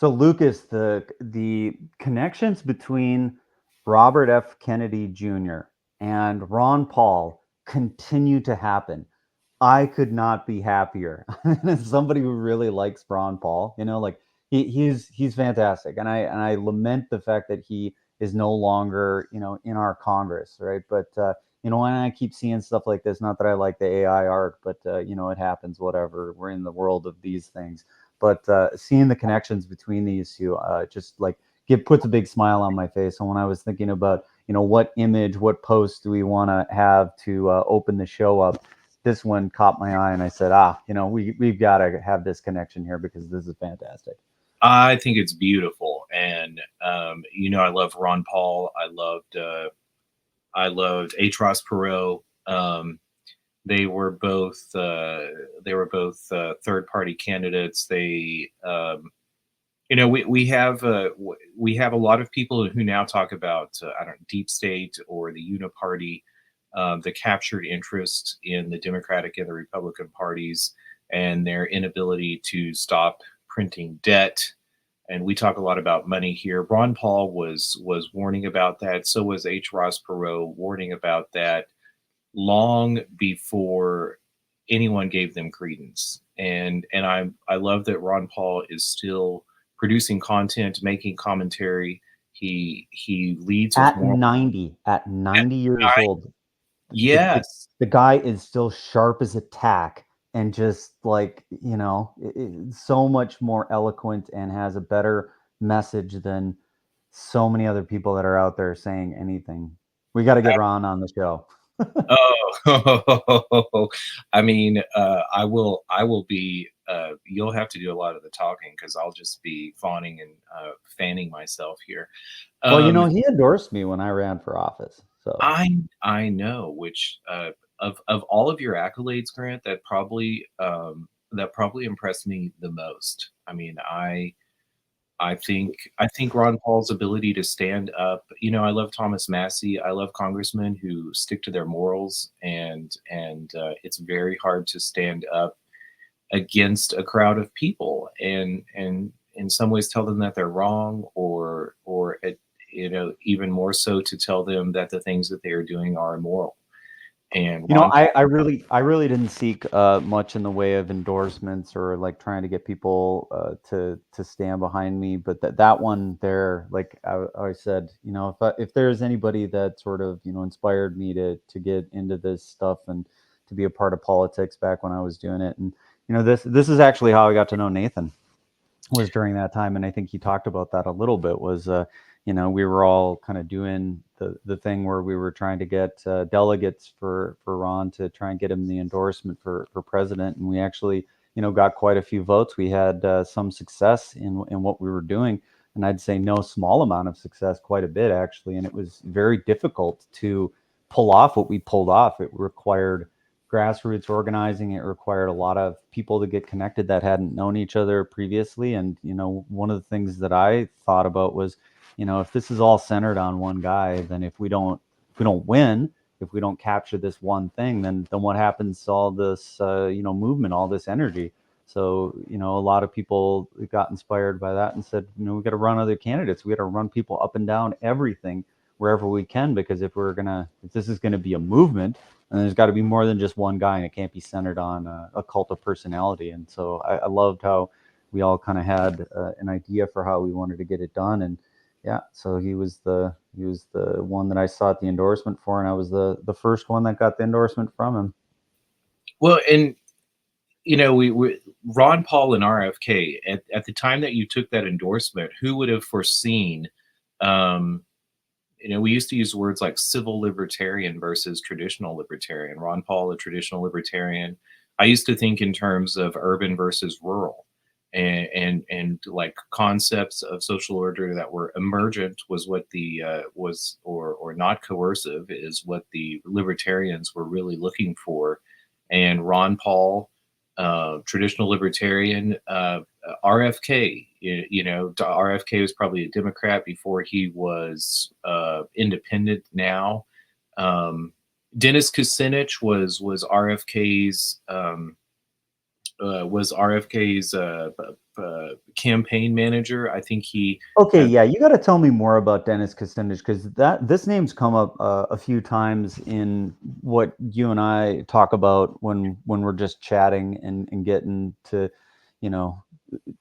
So Lucas, the connections between Robert F. Kennedy Jr. and Ron Paul continue to happen. I could not be happier. As somebody who really likes Ron Paul, like he's fantastic, and I lament the fact that he is no longer in our Congress, right? But when I keep seeing stuff like this, not that I like the AI arc, but it happens. Whatever. We're in the world of these things. But seeing the connections between these two, just like puts a big smile on my face. And when I was thinking about, what image, what post do we want to have to open the show up, this one caught my eye, and I said, we've got to have this connection here because this is fantastic. I think it's beautiful, and I love Ron Paul. I loved H. Ross Perot. They were both third party candidates. We have a lot of people who now talk about deep state or the uniparty, the captured interest in the Democratic and the Republican parties and their inability to stop printing debt. And we talk a lot about money here. Ron Paul was warning about that. So was H. Ross Perot warning about that long before anyone gave them credence. And I love that Ron Paul is still producing content, making commentary. He leads with At 90 years old. Yes. The guy is still sharp as a tack, and just like, so much more eloquent and has a better message than so many other people that are out there saying anything. We got to get Ron on the show. Oh, I mean, I will be, you'll have to do a lot of the talking because I'll just be fawning and fanning myself here. Well, he endorsed me when I ran for office. So I know, which of all of your accolades, Grant, that probably impressed me the most. I mean, I think Ron Paul's ability to stand up. I love Thomas Massey. I love congressmen who stick to their morals, and it's very hard to stand up against a crowd of people and in some ways tell them that they're wrong, or even more so to tell them that the things that they are doing are immoral. And I really didn't seek much in the way of endorsements or like trying to get people to stand behind me. But that one there, like I said, if there's anybody that sort of inspired me to get into this stuff and to be a part of politics back when I was doing it, and this is actually how I got to know Nathan, was during that time, and I think he talked about that a little bit. Was we were all kind of doing the thing where we were trying to get delegates for Ron to try and get him the endorsement for president, and we actually got quite a few votes. We had some success in what we were doing, and I'd say no small amount of success, quite a bit actually, and it was very difficult to pull off what we pulled off. It required grassroots organizing. It required a lot of people to get connected that hadn't known each other previously. And one of the things that I thought about was, if this is all centered on one guy, then if we don't win, if we don't capture this one thing, then what happens to all this movement, all this energy? So a lot of people got inspired by that and said, we got to run other candidates. We got to run people up and down everything wherever we can, because if this is gonna be a movement, and there's got to be more than just one guy, and it can't be centered on a cult of personality. And so I loved how we all kind of had an idea for how we wanted to get it done. And yeah, so he was the one that I sought the endorsement for, and I was the first one that got the endorsement from him. Well, and we Ron Paul and RFK at the time that you took that endorsement, who would have foreseen? We used to use words like civil libertarian versus traditional libertarian. Ron Paul, a traditional libertarian. I used to think in terms of urban versus rural, and like concepts of social order that were emergent was what the or not coercive is what the libertarians were really looking for. And Ron Paul, traditional libertarian, RFK, RFK was probably a Democrat before he was independent now. Dennis Kucinich was RFK's was RFK's campaign manager. I think he Okay, has. yeah, you got to tell me more about Dennis Kucinich, because this name's come up a few times in what you and I talk about when we're just chatting and getting to, you know,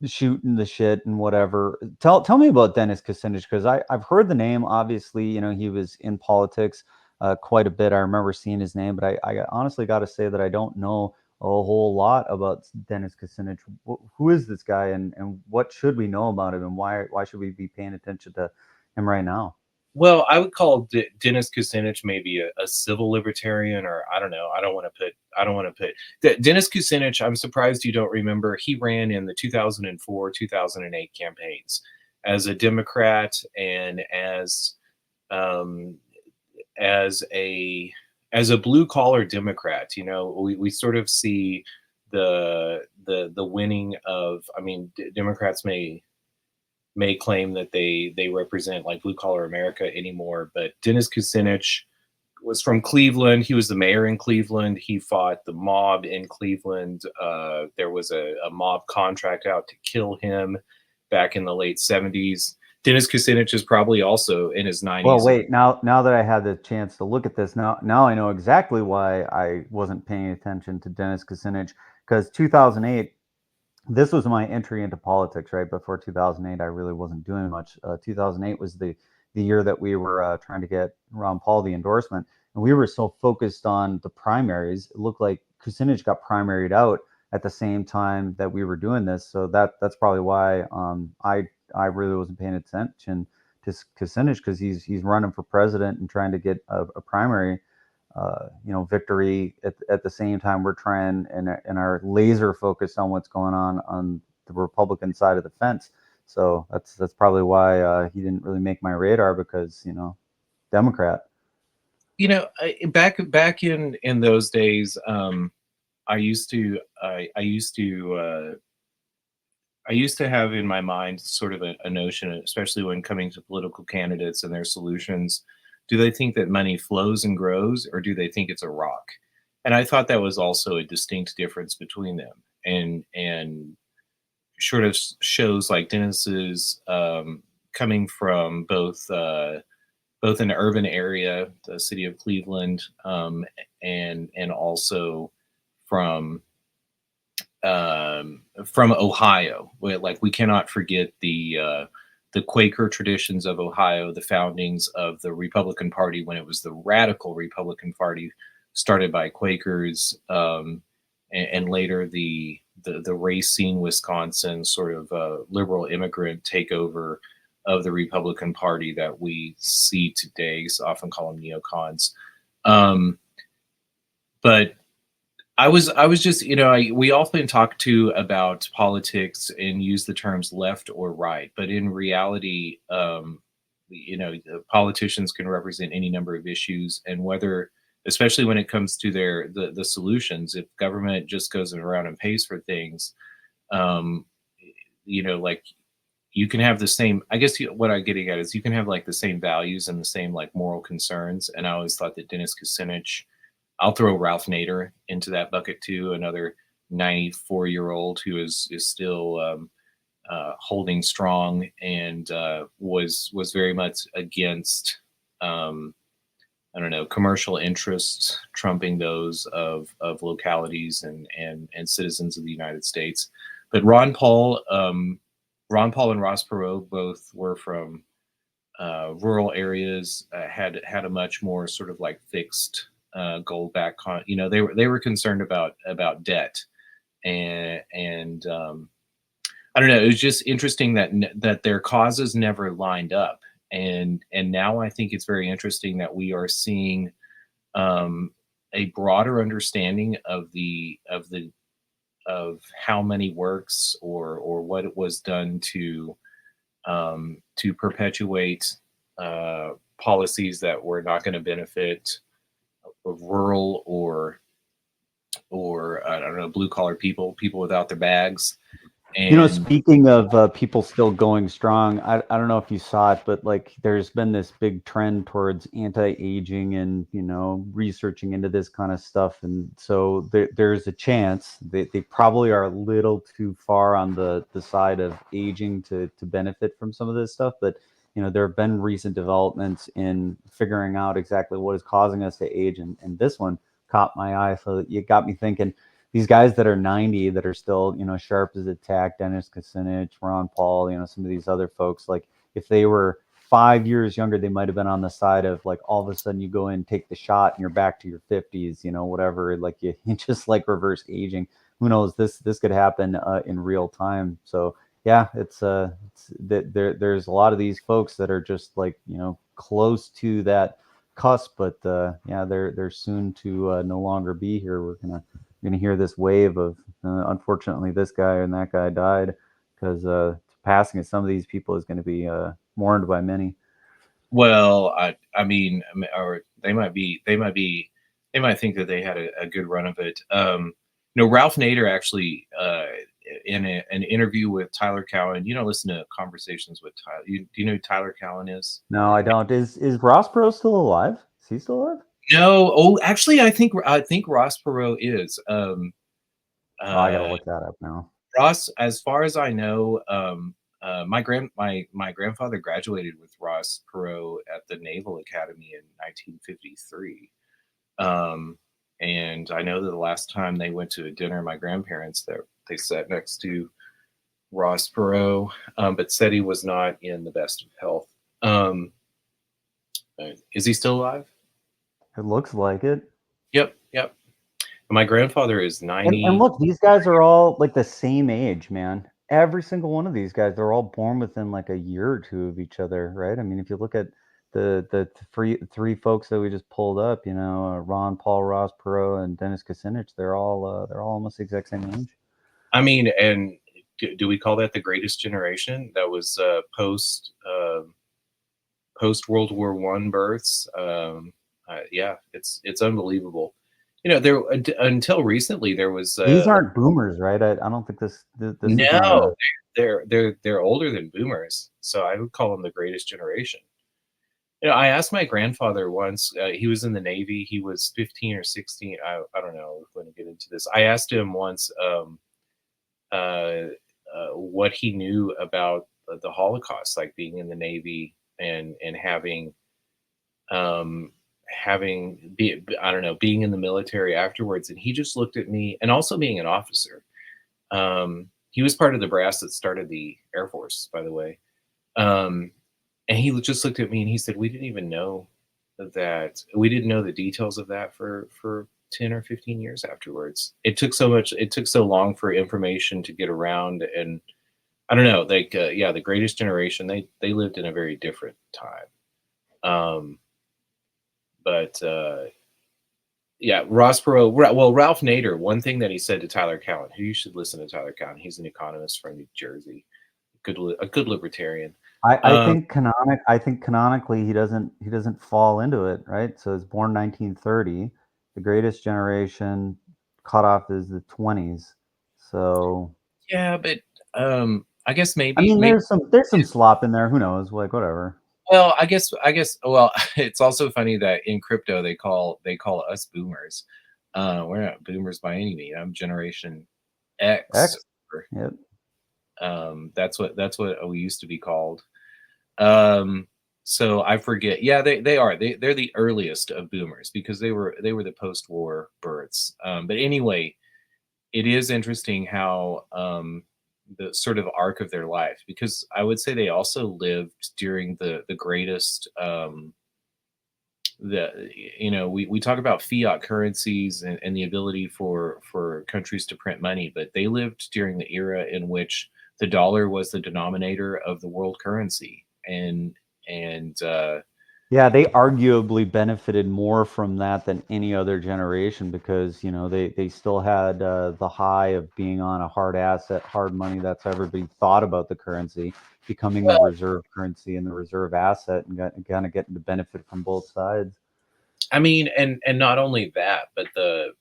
shooting the shit and whatever. Tell me about Dennis Kucinich, because I've heard the name. Obviously, you know, he was in politics quite a bit. I remember seeing his name, but I honestly got to say that I don't know a whole lot about Dennis Kucinich. Who is this guy, and what should we know about him, and why should we be paying attention to him right now? Well, I would call Dennis Kucinich maybe a civil libertarian, or I don't know. I don't want to put Dennis Kucinich. I'm surprised you don't remember. He ran in the 2004, 2008 campaigns as a Democrat and um, as a blue collar Democrat. You know, we sort of see the winning of. I mean, Democrats may claim that they represent like blue collar America anymore, but Dennis Kucinich was from Cleveland. He was the mayor in Cleveland. He fought the mob in Cleveland. There was a mob contract out to kill him back in the late 70s. Dennis Kucinich is probably also in his Well, 90s. wait, now that I had the chance to look at this, now I know exactly why I wasn't paying attention to Dennis Kucinich, because 2008, this was my entry into politics. Right before 2008, I really wasn't doing much. 2008 was the year that we were trying to get Ron Paul the endorsement, and we were so focused on the primaries. It looked like Kucinich got primaried out at the same time that we were doing this, so that's probably why I really wasn't paying attention to Kucinich, because he's running for president and trying to get a primary victory at the same time we're trying and are laser focused on what's going on the Republican side of the fence. So that's probably why he didn't really make my radar, because Democrat. You know, back in those days, I used to I used to have in my mind sort of a notion, especially when coming to political candidates and their solutions. Do they think that money flows and grows, or do they think it's a rock? And I thought that was also a distinct difference between them. And sort of shows like Dennis's, coming from both an urban area, the city of Cleveland, and also from from Ohio. Where, like, we cannot forget the Quaker traditions of Ohio, the foundings of the Republican Party when it was the radical Republican Party, started by Quakers, and later the Racine, Wisconsin sort of liberal immigrant takeover of the Republican Party that we see today. So often call them neocons. Um, but I was just, you know, we often talk to about politics and use the terms left or right, but in reality, you know, politicians can represent any number of issues, and whether, especially when it comes to the solutions, if government just goes around and pays for things, um, you know, like you can have the same. I guess what I'm getting at is you can have like the same values and the same like moral concerns. And I always thought that Dennis Kucinich, I'll throw Ralph Nader into that bucket too, another 94-year-old who is still holding strong, and was very much against, I don't know, commercial interests trumping those of localities and citizens of the United States. But Ron Paul and Ross Perot both were from rural areas, had a much more sort of like fixed goal back. You know, they were concerned about debt, and I don't know. It was just interesting that their causes never lined up, and now I think it's very interesting that we are seeing a broader understanding of how money works, or what it was done to perpetuate policies that were not going to benefit rural or I don't know, blue collar people without their bags. And Speaking of people still going strong, I don't know if you saw it, but like there's been this big trend towards anti-aging and, researching into this kind of stuff. And so there's a chance they probably are a little too far on the side of aging to benefit from some of this stuff. But, there have been recent developments in figuring out exactly what is causing us to age. And this one caught my eye. So it got me thinking these guys that are 90 that are still, sharp as a tack, Dennis Kucinich, Ron Paul, some of these other folks, like if they were 5 years younger, they might have been on the side of like all of a sudden you go in, take the shot and you're back to your 50s, whatever, like you just like reverse aging. Who knows? This could happen in real time. So yeah, there's a lot of these folks that are just like, close to that cusp, but yeah, they're soon to no longer be here. We're gonna hear this wave of unfortunately this guy and that guy died, because passing of some of these people is going to be mourned by many. well, I mean, or they might think that they had a good run of it. Ralph Nader actually, in an interview with Tyler Cowen, you don't listen to conversations with Tyler. Do you know who Tyler Cowen is? No, I don't. Is Ross Perot still alive? Is he still alive? No. Oh, actually, I think Ross Perot is. Oh, I gotta Uh, look that up now. Ross, as far as I know, my grandfather graduated with Ross Perot at the Naval Academy in 1953. Um, and I know that the last time they went to a dinner, my grandparents they sat next to Ross Perot, but said he was not in the best of health. Um, is he still alive? It looks like it. Yep, yep. My grandfather is And 90. look, these guys are all like the same age, man. Every single one of these guys, they're all born within like a year or two of each other, right? I mean, if you look at the three folks that we just pulled up, Ron Paul, Ross Perot, and Dennis Kucinich, they're all almost the exact same age. I mean, and do we call that the greatest generation? That was post World War One births. Yeah, it's unbelievable. There until recently there was These aren't boomers, right? I don't think this is not no, a. they're older than boomers, so I would call them the greatest generation. I asked my grandfather once. He was in the Navy. He was 15 or 16. I don't know. We're going to get into this. I asked him once uh, what he knew about the Holocaust, like being in the Navy and um, I don't know, being in the military afterwards. And he just looked at me, and also being an officer. He was part of the brass that started the Air Force, by the way. Um, and he just looked at me and he said, "We didn't even know that. We didn't know the details of that for 10 or 15 years afterwards. It took so much. It took so long for information to get around, and I don't know. Like, yeah, the greatest generation. They lived in a very different time. Um, but yeah, Ross Perot. Well, Ralph Nader. One thing that he said to Tyler Cowen, who you should listen to Tyler Cowen. He's an economist from New Jersey, a good libertarian. Um, I think canonically he doesn't fall into it, right? So it's born 1930. The greatest generation cutoff is the 20s. So yeah, but I guess I mean, maybe there's some slop in there. Who knows? Like whatever. well, I guess well, it's also funny that in crypto they call us boomers. We're not boomers by any means. I'm Generation X. X. Yep. That's what we used to be called. Um, so I forget. Yeah, they are. They're the earliest of boomers because they were the post-war births. But anyway, it is interesting how the sort of arc of their life, because I would say they also lived during the greatest we talk about fiat currencies and the ability for countries to print money, but they lived during the era in which the dollar was the denominator of the world currency, and Yeah, they arguably benefited more from that than any other generation because, they still had the high of being on a hard asset, hard money. That's how everybody thought about the currency becoming the reserve currency and the reserve asset, and kind of getting to benefit from both sides. I mean, and not only that, but the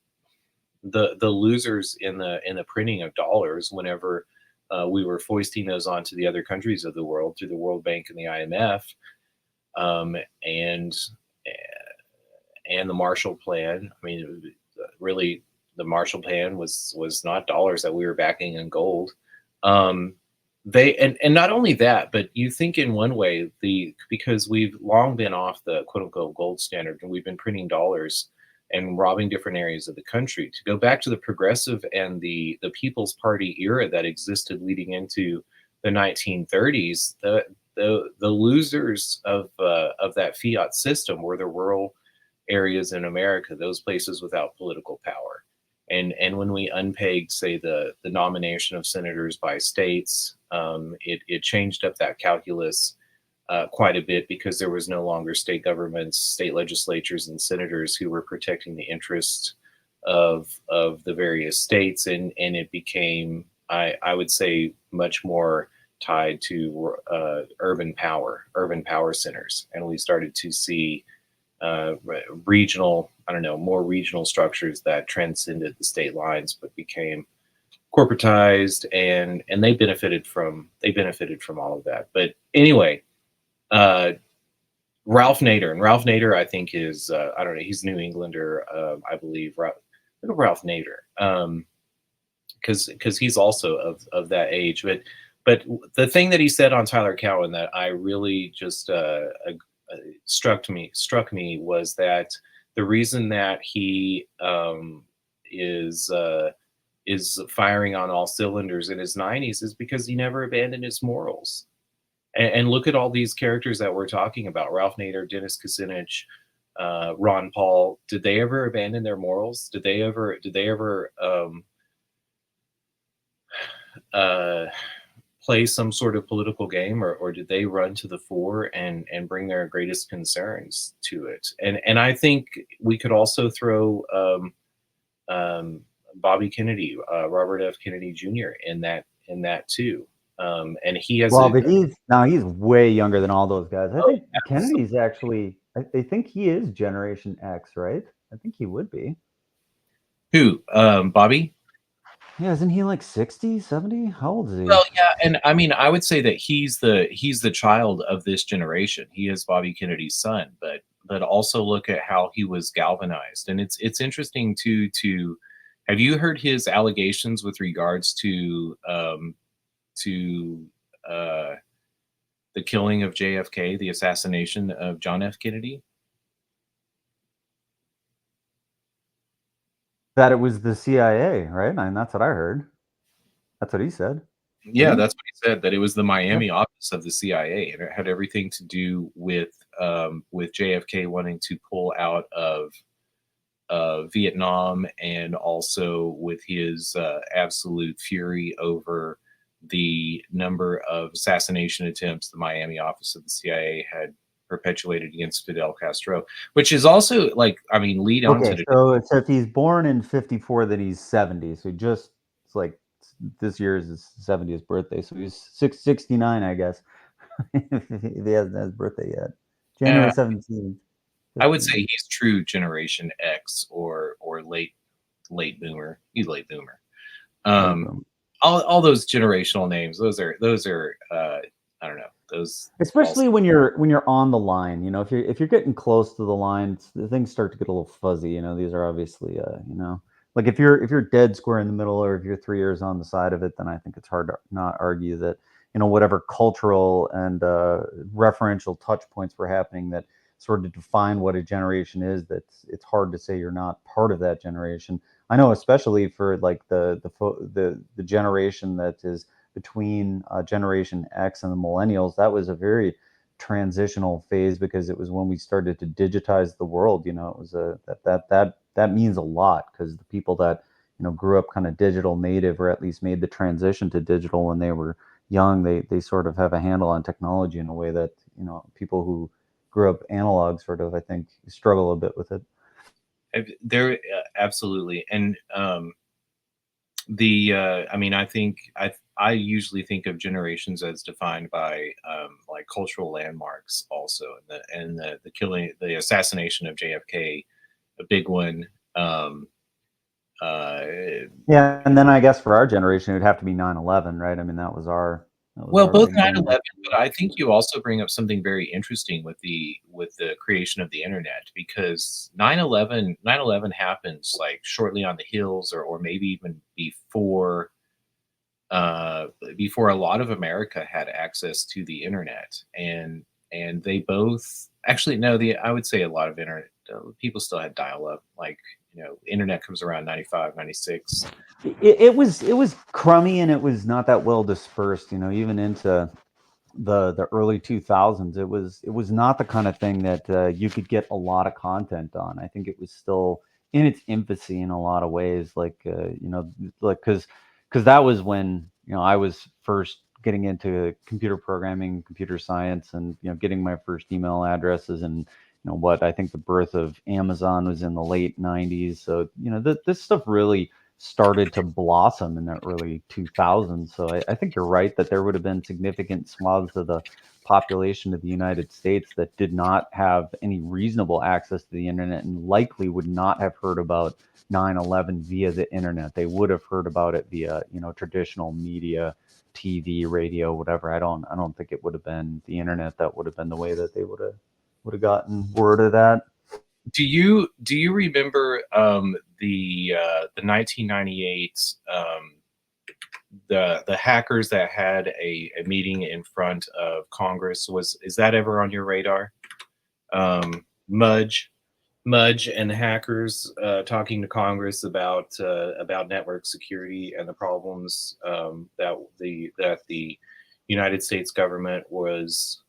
losers in the printing of dollars, whenever we were foisting those onto the other countries of the world through the World Bank and the IMF, um, and and the Marshall Plan. I mean, really, the Marshall Plan was not dollars that we were backing in gold. Um, they and not only that, but you think in one way because we've long been off the quote unquote gold standard and we've been printing dollars and robbing different areas of the country. To go back to the progressive and the People's Party era that existed leading into the 1930s, the losers of that fiat system were the rural areas in America, those places without political power. And when we unpegged, say, the nomination of senators by states, it changed up that calculus quite a bit because there was no longer state governments, state legislatures, and senators who were protecting the interests of the various states, and it became, I would say, much more tied to urban power centers, and we started to see regional, I don't know, more regional structures that transcended the state lines, but became corporatized, and they benefited from all of that. But anyway, uh, Ralph Nader, and Ralph Nader, I think is I don't know, he's New Englander, I believe. Look at Ralph Nader, because he's also of that age. But the thing that he said on Tyler Cowen that I really just struck me was that the reason that he is firing on all cylinders in his 90s is because he never abandoned his morals. And look at all these characters that we're talking about: Ralph Nader, Dennis Kucinich, Ron Paul. Did they ever abandon their morals? Did they ever uh, play some sort of political game, or did they run to the fore and bring their greatest concerns to it? And I think we could also throw Bobby Kennedy, Robert F. Kennedy Jr. in that too. And he has Well, but he's way younger than all those guys. I think absolutely. Kennedy's actually. I think he is Generation X, right? I think he would be. Who, Bobby? Yeah, isn't he like 60, 70? How old is he? Well, yeah, and I mean, I would say that he's the child of this generation. He is Bobby Kennedy's son, but also look at how he was galvanized, and it's interesting to have you heard his allegations with regards to uh, the killing of JFK, the assassination of John F. Kennedy? That it was the CIA, right? And that's what I heard. That's what he said, Yeah, didn't he? that's what he said. That it was the Yeah. Miami office of the CIA, and it had everything to do with JFK wanting to pull out of Vietnam, and also with his absolute fury over the number of assassination attempts the Miami office of the CIA had perpetuated against Fidel Castro, which is also, like, I mean, lead on to Okay, the so it's if he's born in 54, then he's 70. So it's like this year is his 70th birthday. So he's 69, I guess. If he hasn't had his birthday yet. uh, January 17th. I would say 15. he's true Generation X or late boomer. He's late boomer. Late Um, boom. all those generational names, those are I don't know, those also. Especially when you're on the line, if you're getting close to the line, the things start to get a little fuzzy. These are obviously, like if you're dead square in the middle, or if you're 3 years on the side of it, then I think it's hard to not argue that whatever cultural and referential touch points were happening that sort of define what a generation is. That it's hard to say you're not part of that generation. I know, especially for like the generation that is between Generation X and the millennials, that was a very transitional phase because it was when we started to digitize the world. It was that means a lot because the people that grew up kind of digital native, or at least made the transition to digital when they were young, they sort of have a handle on technology in a way that people who grew up analog sort of, I think, struggle a bit with it. There, absolutely. And the I mean, I think I usually think of generations as defined by like cultural landmarks also, and the killing, the assassination of JFK, a big one. um Uh, Yeah, and then I guess for our generation, it would have to be 9/11, right? I mean, that was well, our both big moment. 9/11, but I think you also bring up something very interesting with the creation of the internet, because 9/11 happens like shortly on the heels, or maybe even uh, before a lot of America had access to the internet, and they both actually no, the I would say a lot of internet people still had dial up, like internet comes around 95, 96. It was crummy and it was not that well dispersed, even into the early 2000s. It was not the kind of thing that you could get a lot of content on. I think it was still in its infancy in a lot of ways, like because that was when I was first getting into computer programming, computer science, and getting my first email addresses. And what I think the birth of Amazon was in the late 90s. So this stuff really started to blossom in the early 2000s. So I think you're right that there would have been significant swaths of the population of the United States that did not have any reasonable access to the internet and likely would not have heard about 9/11 via the internet. They would have heard about it via, traditional media, TV, radio, whatever. I don't think it would have been the internet that would have been the way that they would have gotten word of that. Do you remember the 1998, the hackers that had a meeting in front of Congress? Is that ever on your radar? Mudge Mudge and the hackers talking to Congress about network security and the problems that the United States government was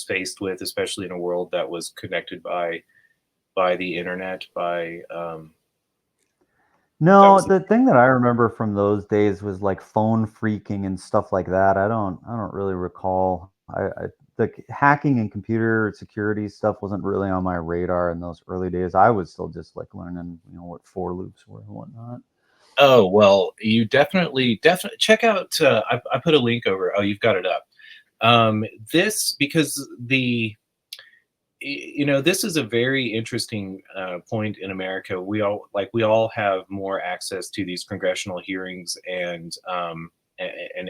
faced with, especially in a world that was connected by the internet. That No, was the thing that I remember from those days was like phone phreaking and stuff like that. I don't really recall. The hacking and computer security stuff wasn't really on my radar in those early days. I was still just like learning, what for loops were and whatnot. Oh, well, you definitely check out. I put a link over. Oh, you've got it up. This because this is a very interesting point in America. We all have more access to these congressional hearings, and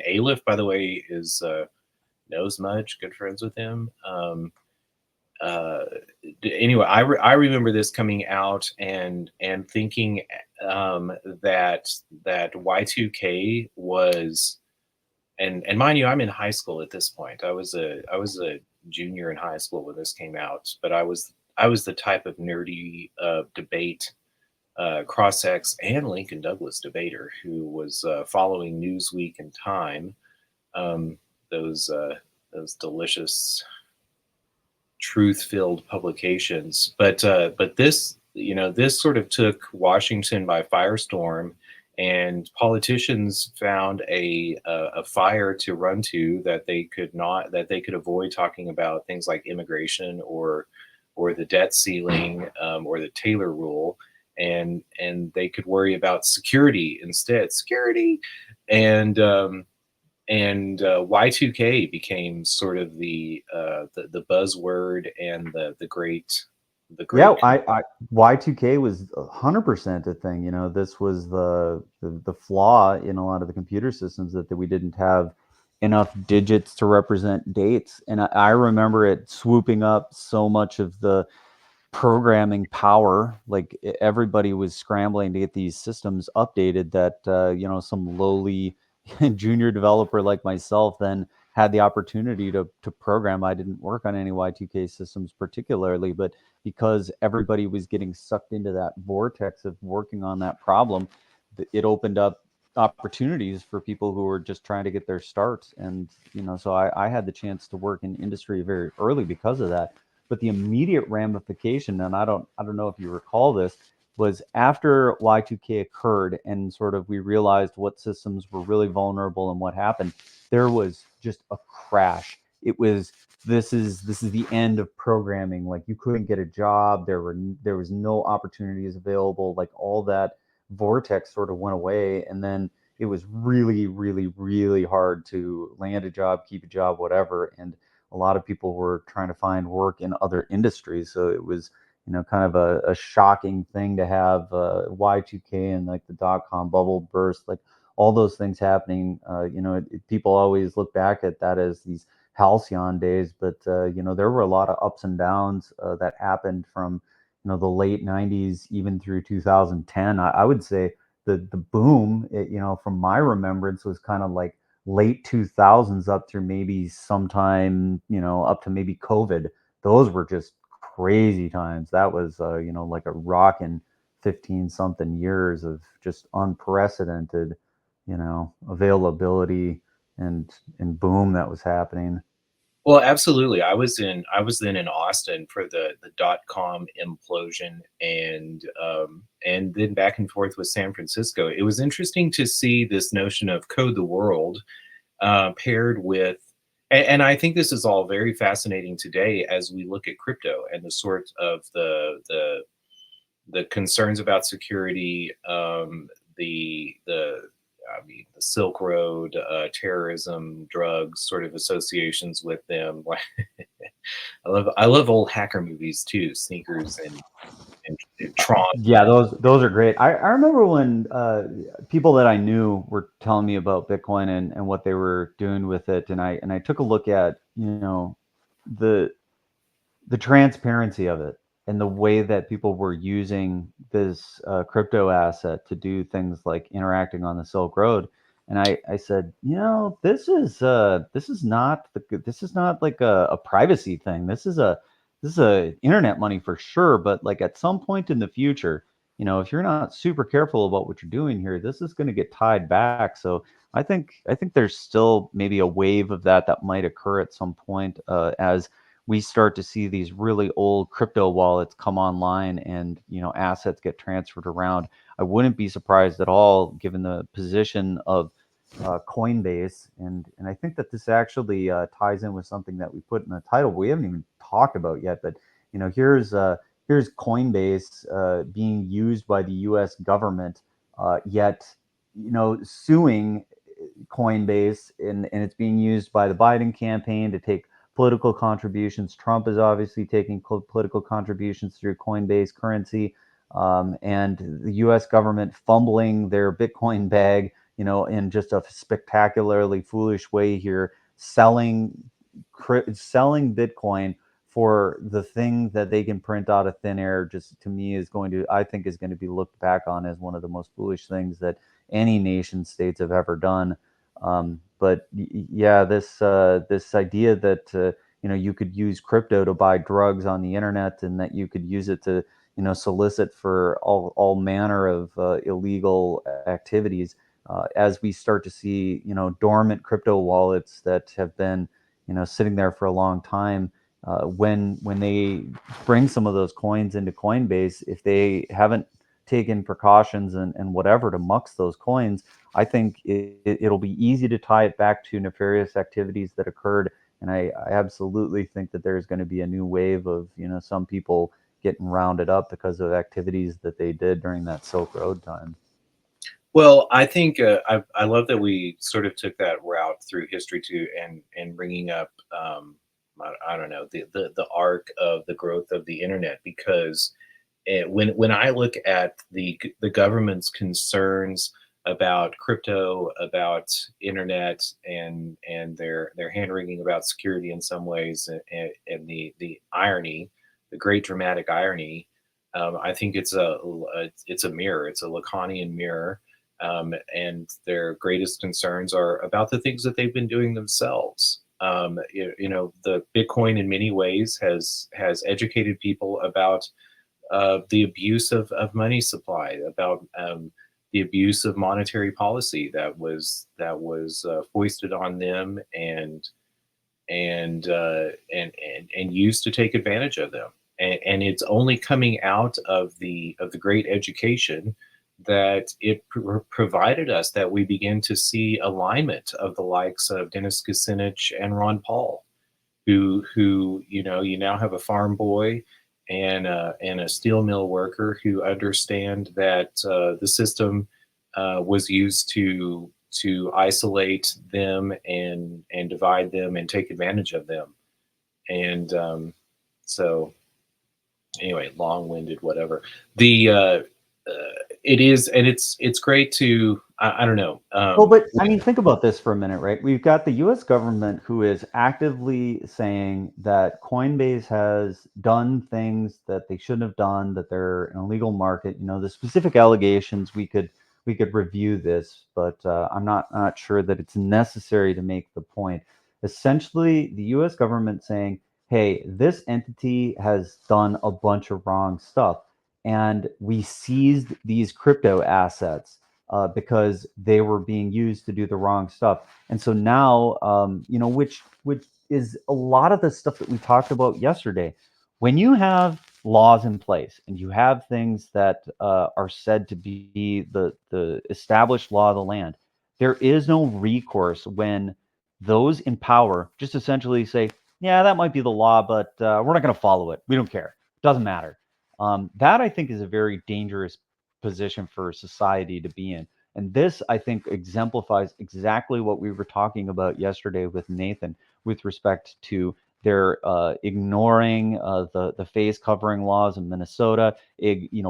Aleph, by the way, is knows Mudge, good friends with him. Uh, anyway, I remember this coming out and thinking that Y2K was, and mind you, I'm in high school at this point. I was a junior in high school when this came out, but I was the type of nerdy debate, cross-ex and Lincoln Douglas debater who was following Newsweek and Time, um, those delicious truth-filled publications. But this sort of took Washington by firestorm, and politicians found a fire to run to that they could avoid talking about things like immigration or the debt ceiling, or the Taylor rule, and they could worry about security instead. Security, and Y2K became sort of the buzzword and the Yeah, great. I Y2K was 100% a thing. This was the flaw in a lot of the computer systems that we didn't have enough digits to represent dates. And I remember it swooping up so much of the programming power. Like everybody was scrambling to get these systems updated that some lowly junior developer like myself then had the opportunity to program. I didn't work on any Y2K systems particularly, but because everybody was getting sucked into that vortex of working on that problem, it opened up opportunities for people who were just trying to get their starts. And so I had the chance to work in industry very early because of that. But the immediate ramification, and I don't know if you recall this, was after Y2K occurred and sort of we realized what systems were really vulnerable and what happened, there was just a crash. It was this is the end of programming. Like you couldn't get a job, there was no opportunities available, like all that vortex sort of went away. And then it was really, really, really hard to land a job, keep a job, whatever. And a lot of people were trying to find work in other industries. So kind of a shocking thing to have Y2K and like the dot-com bubble burst, like all those things happening. People always look back at that as these halcyon days, but there were a lot of ups and downs that happened from the late 90s even through 2010. I would say the boom, from my remembrance, was kind of like late 2000s up through maybe sometime, up to maybe COVID. Those were just crazy times. That was, like a rockin' 15 something years of just unprecedented, availability and boom that was happening. Well, absolutely. I was then in Austin for the .com implosion, and then back and forth with San Francisco. It was interesting to see this notion of code the world paired with, and I think this is all very fascinating today as we look at crypto and the sort of the concerns about security, the I mean, the Silk Road, terrorism, drugs, sort of associations with them. I love old hacker movies too, Sneakers and Tron. Yeah, those are great. I remember when people that I knew were telling me about Bitcoin and what they were doing with it, and I took a look at the the transparency of it and the way that people were using this crypto asset to do things like interacting on the Silk Road. And I said, this is not like a privacy thing. This is a internet money for sure. But like at some point in the future, if you're not super careful about what you're doing here, this is going to get tied back. So I think there's still maybe a wave of that might occur at some point as we start to see these really old crypto wallets come online and assets get transferred around. I wouldn't be surprised at all given the position of Coinbase, and I think that this actually ties in with something that we put in the title we haven't even talked about yet. But here's Coinbase being used by the U.S. government, yet suing Coinbase, and it's being used by the Biden campaign to take political contributions. Trump is obviously taking political contributions through Coinbase currency, and the U.S. government fumbling their Bitcoin bag, in just a spectacularly foolish way here, selling Bitcoin for the thing that they can print out of thin air. Just to me, I think is going to be looked back on as one of the most foolish things that any nation states have ever done. But yeah, this idea that you could use crypto to buy drugs on the internet, and that you could use it to solicit for all manner of illegal activities, as we start to see dormant crypto wallets that have been sitting there for a long time. When they bring some of those coins into Coinbase, if they haven't taken precautions and whatever to mux those coins, I think it'll be easy to tie it back to nefarious activities that occurred. And I absolutely think that there's going to be a new wave of some people getting rounded up because of activities that they did during that Silk Road time. Well, I think I love that we sort of took that route through history too, and bringing up I don't know, the arc of the growth of the internet, because when I look at the government's concerns about crypto, about internet, and their hand wringing about security in some ways, and the irony, the great dramatic irony, I think it's a mirror, it's a Lacanian mirror, and their greatest concerns are about the things that they've been doing themselves. The Bitcoin in many ways has educated people about the abuse of money supply, about the abuse of monetary policy that was foisted on them, and used to take advantage of them. And it's only coming out of the great education that it provided us that we begin to see alignment of the likes of Dennis Kucinich and Ron Paul, who you now have a farm boy and a steel mill worker who understand that the system was used to isolate them and divide them and take advantage of them. And so Anyway, long-winded, whatever. The it is, and it's great to I don't know. Well, but I mean, think about this for a minute, right? We've got the US government who is actively saying that Coinbase has done things that they shouldn't have done, that they're an illegal market. You know, the specific allegations we could review this, but I'm not sure that it's necessary to make the point. Essentially, the US government saying, "Hey, this entity has done a bunch of wrong stuff, and we seized these crypto assets." Because they were being used to do the wrong stuff. And so now, which is a lot of the stuff that we talked about yesterday. When you have laws in place and you have things that are said to be the established law of the land, there is no recourse when those in power just essentially say, "Yeah, that might be the law, but we're not going to follow it. We don't care. Doesn't matter." That I think is a very dangerous position for society to be in. And this, I think, exemplifies exactly what we were talking about yesterday with Nathan with respect to their ignoring the face covering laws in Minnesota,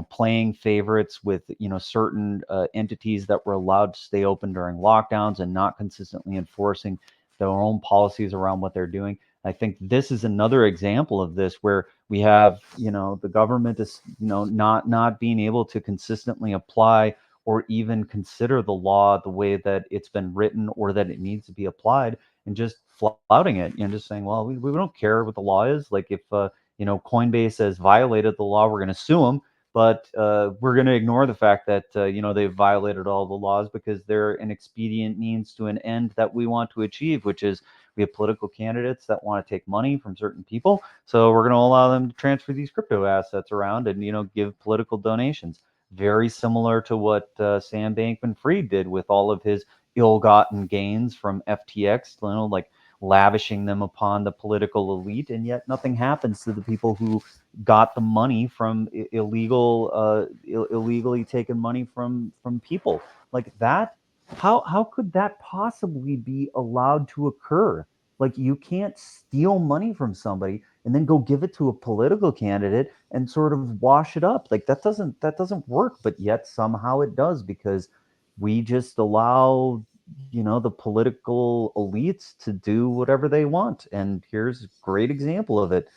playing favorites with certain entities that were allowed to stay open during lockdowns and not consistently enforcing their own policies around what they're doing. I think this is another example of this where we have, the government is, not being able to consistently apply or even consider the law the way that it's been written or that it needs to be applied, and just flouting it, just saying, well, we don't care what the law is. Like if, Coinbase has violated the law, we're going to sue them, but we're going to ignore the fact that, they've violated all the laws because they're an expedient means to an end that we want to achieve, which is we have political candidates that want to take money from certain people. So we're going to allow them to transfer these crypto assets around and, give political donations. Very similar to what Sam Bankman-Fried did with all of his ill-gotten gains from FTX, like lavishing them upon the political elite, and yet nothing happens to the people who got the money from illegally taken money from people like that. How could that possibly be allowed to occur? Like, you can't steal money from somebody and then go give it to a political candidate and sort of wash it up. Like, that doesn't work, but yet somehow it does, because we just allow, the political elites to do whatever they want. And here's a great example of it.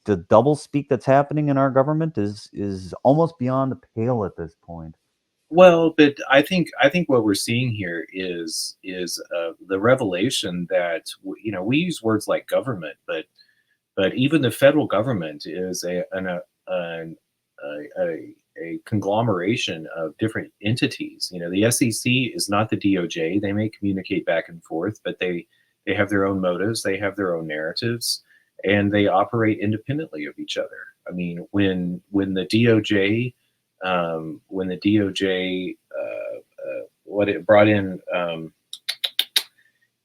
The double speak that's happening in our government is almost beyond the pale at this point. Well, but I think what we're seeing here is the revelation that we use words like government, but even the federal government is a conglomeration of different entities. The SEC is not the DOJ. They may communicate back and forth, but they have their own motives, they have their own narratives, and they operate independently of each other. I mean, when the DOJ what it brought in,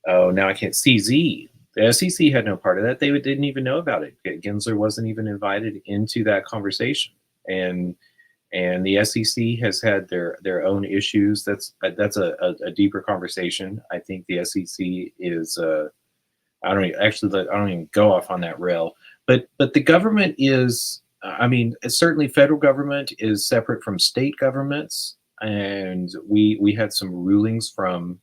oh, now I can't, CZ. The SEC had no part of that. They didn't even know about it. Gensler wasn't even invited into that conversation, and the SEC has had their own issues. That's a deeper conversation. I think the SEC is. I don't even go off on that rail. But the government is. I mean, certainly federal government is separate from state governments, and we had some rulings from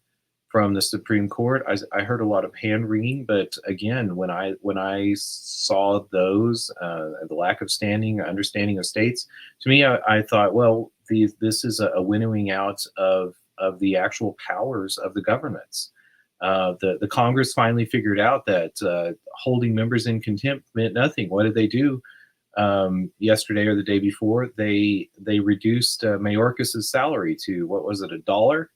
the Supreme Court. I heard a lot of hand wringing, but again, when I saw those, the lack of understanding of states, to me, I thought, well, this is a winnowing out of the actual powers of the governments. The Congress finally figured out that holding members in contempt meant nothing. What did they do? Yesterday or the day before, they reduced Mayorkas's salary to, what was it, $1?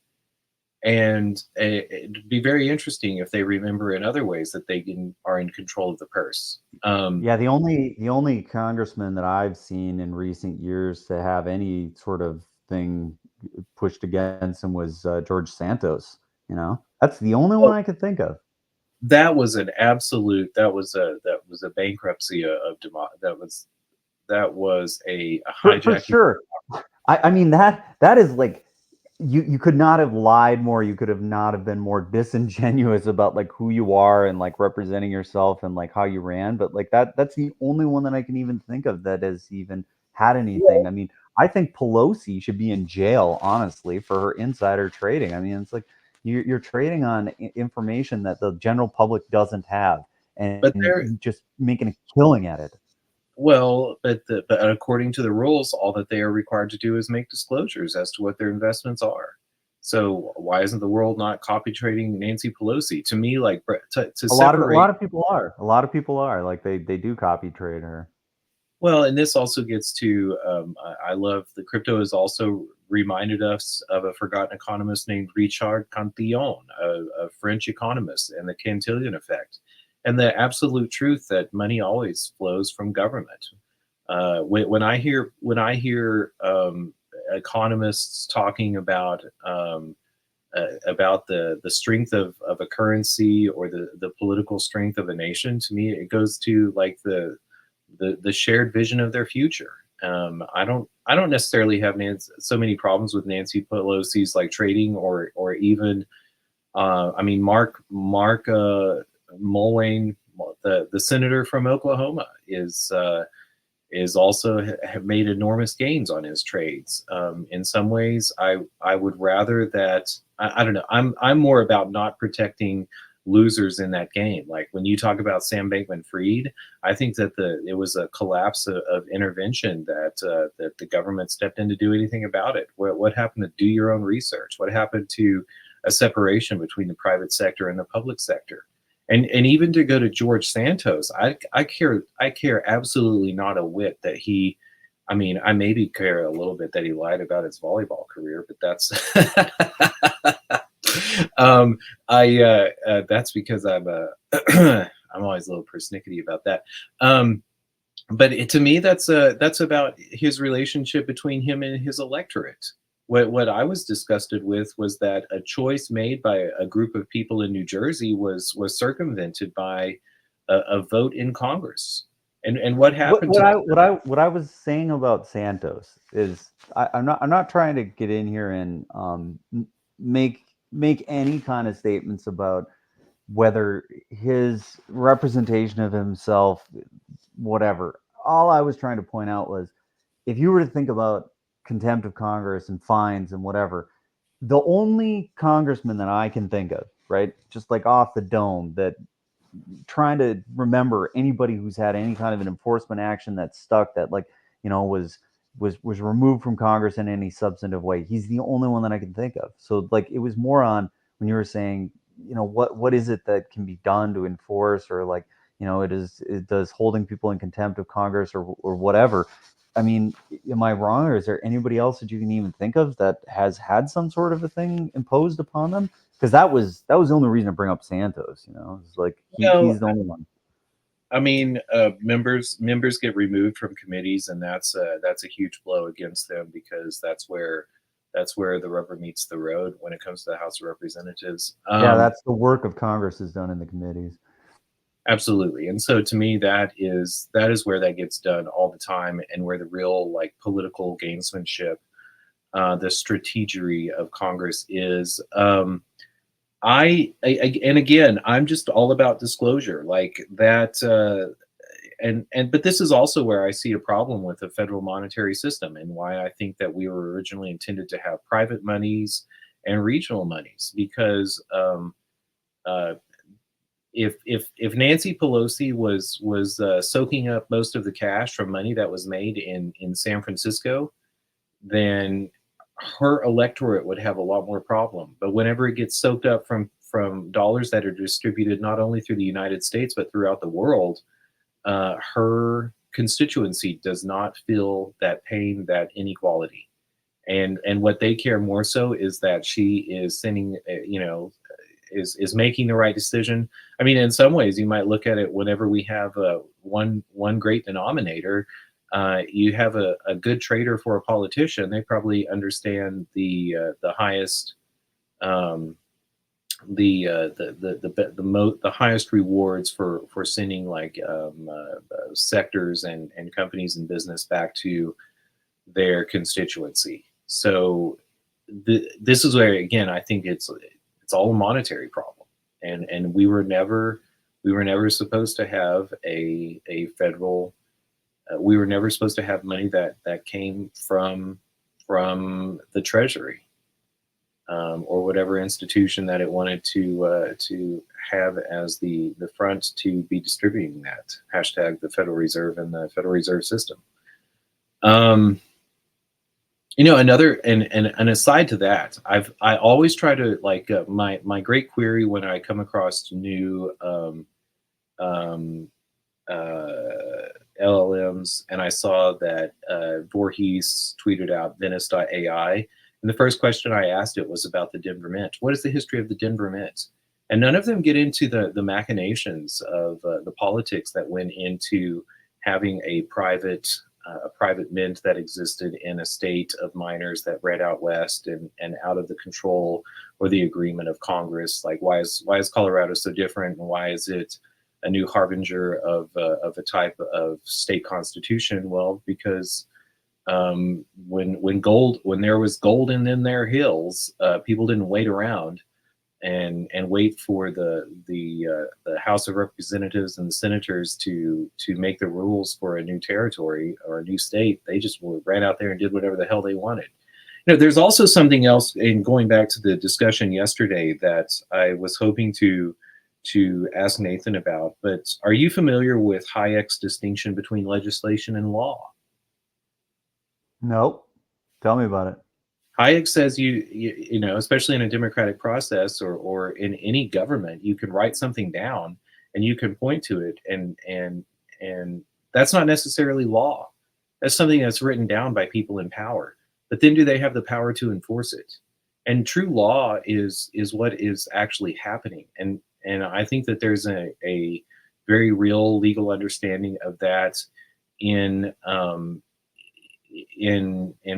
And it'd be very interesting if they remember in other ways that are in control of the purse. Yeah, the only congressman that I've seen in recent years to have any sort of thing pushed against him was George Santos. That's the only one Well, I could think of. that was an absolute. That was a bankruptcy of that was a For hijacking. sure. I mean, that is like, you could not have lied more. You could have not have been more disingenuous about like who you are and like representing yourself and like how you ran. But like that's the only one that I can even think of that has even had anything. I mean, I think Pelosi should be in jail, honestly, for her insider trading. I mean, it's like you're trading on information that the general public doesn't have, But and there, just making a killing at it. well, but according to the rules, all that they are required to do is make disclosures as to what their investments are. So why isn't the world not copy trading Nancy Pelosi? To me, like to A lot of separate. people are. A lot of people are like they do copy trade her. Well, and this also gets to I love the crypto has also reminded us of a forgotten economist named Richard Cantillon, a French economist, and the Cantillon effect, and the absolute truth that money always flows from government. When I hear economists talking about the strength of a currency or the political strength of a nation, to me it goes to like the shared vision of their future. I don't necessarily have so many problems with Nancy Pelosi's like trading or even I mean Mark Mulwayne, the senator from Oklahoma, is also have made enormous gains on his trades. In some ways, I would rather that I don't know. I'm more about not protecting losers in that game. Like when you talk about Sam Bankman-Fried, I think that it was a collapse of intervention that the government stepped in to do anything about it. What happened to do your own research? What happened to a separation between the private sector and the public sector? And even to go to George Santos, I care absolutely not a whit that he. I mean, I maybe care a little bit that he lied about his volleyball career, but that's I that's because I'm I'm always a little persnickety about that. But to me, that's about his relationship between him and his electorate. What I was disgusted with was that a choice made by a group of people in New Jersey was circumvented by a vote in Congress. And what happened to What I was saying about Santos is I'm not trying to get in here and make any kind of statements about whether his representation of himself, whatever. All I was trying to point out was if you were to think about contempt of Congress and fines and whatever, the only congressman that I can think of, right, just like off the dome, that trying to remember anybody who's had any kind of an enforcement action that stuck, that like was removed from Congress in any substantive way. He's the only one that I can think of. So like it was more on when you were saying, what is it that can be done to enforce, or like it does holding people in contempt of Congress or whatever. I mean, am I wrong, or is there anybody else that you can even think of that has had some sort of a thing imposed upon them? Because that was the only reason to bring up Santos. It's like well, he's the only one. I mean, members get removed from committees, and that's a huge blow against them because that's where the rubber meets the road when it comes to the House of Representatives. Yeah, that's the work of Congress is done in the committees. Absolutely. And so to me, that is where that gets done all the time, and where the real like political gamesmanship, the strategery of Congress is. And again, I'm just all about disclosure, like that. And but this is also where I see a problem with the federal monetary system, and why I think that we were originally intended to have private monies and regional monies, because uh, if Nancy Pelosi was soaking up most of the cash from money that was made in San Francisco, then her electorate would have a lot more problem. But whenever it gets soaked up from dollars that are distributed not only through the United States but throughout the world, her constituency does not feel that pain, that inequality. And what they care more so is that she is sending, is making the right decision. I mean, in some ways, you might look at it whenever we have one great denominator. You have a good trader for a politician. They probably understand the highest the highest rewards for sending like sectors and companies and business back to their constituency. So this is where, again, I think it's all a monetary problem, and we were never supposed to have a federal. We were never supposed to have money that came from the Treasury, or whatever institution that it wanted to have as the front to be distributing that. Hashtag the Federal Reserve and the Federal Reserve System. Another and aside to that, I always try to, like, my great query when I come across new LLMs, and I saw that Voorhees tweeted out Venice.ai, and the first question I asked it was about the Denver Mint. What is the history of the Denver Mint? And none of them get into the machinations of the politics that went into having a private mint that existed in a state of miners that read out west and out of the control or the agreement of Congress. Like, why is Colorado so different, and why is it a new harbinger of a type of state constitution? Well, because when there was gold in their hills, people didn't wait around and wait for the House of Representatives and the senators to make the rules for a new territory or a new state. They just ran out there and did whatever the hell they wanted. There's also something else, in going back to the discussion yesterday, that I was hoping to ask Nathan about. But are you familiar with Hayek's distinction between legislation and law? Nope. Tell me about it. Hayek says you know, especially in a democratic process or in any government, you can write something down and you can point to it, and that's not necessarily law. That's something that's written down by people in power. But then do they have the power to enforce it? And true law is what is actually happening. And I think that there's a very real legal understanding of that in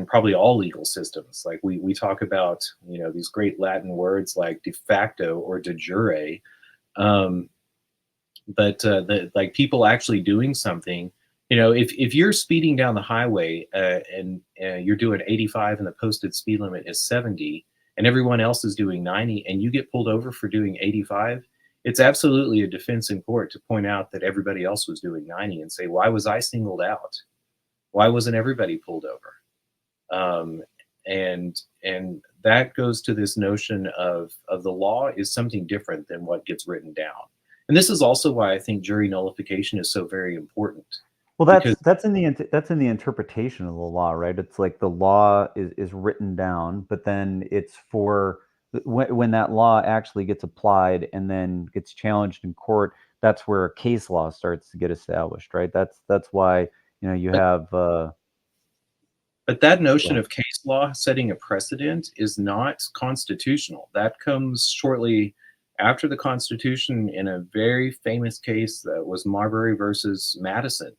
probably all legal systems. Like we talk about, these great Latin words like de facto or de jure, but like people actually doing something. If you're speeding down the highway and you're doing 85 and the posted speed limit is 70 and everyone else is doing 90 and you get pulled over for doing 85, it's absolutely a defense in court to point out that everybody else was doing 90 and say, why was I singled out? Why wasn't everybody pulled over? And that goes to this notion of the law is something different than what gets written down. And this is also why I think jury nullification is so very important. Well, that's in the interpretation of the law, right? It's like the law is written down, but then it's for when that law actually gets applied and then gets challenged in court. That's where case law starts to get established, right? That's why you have. But that notion of case law setting a precedent is not constitutional. That comes shortly after the Constitution in a very famous case that was Marbury versus Madison.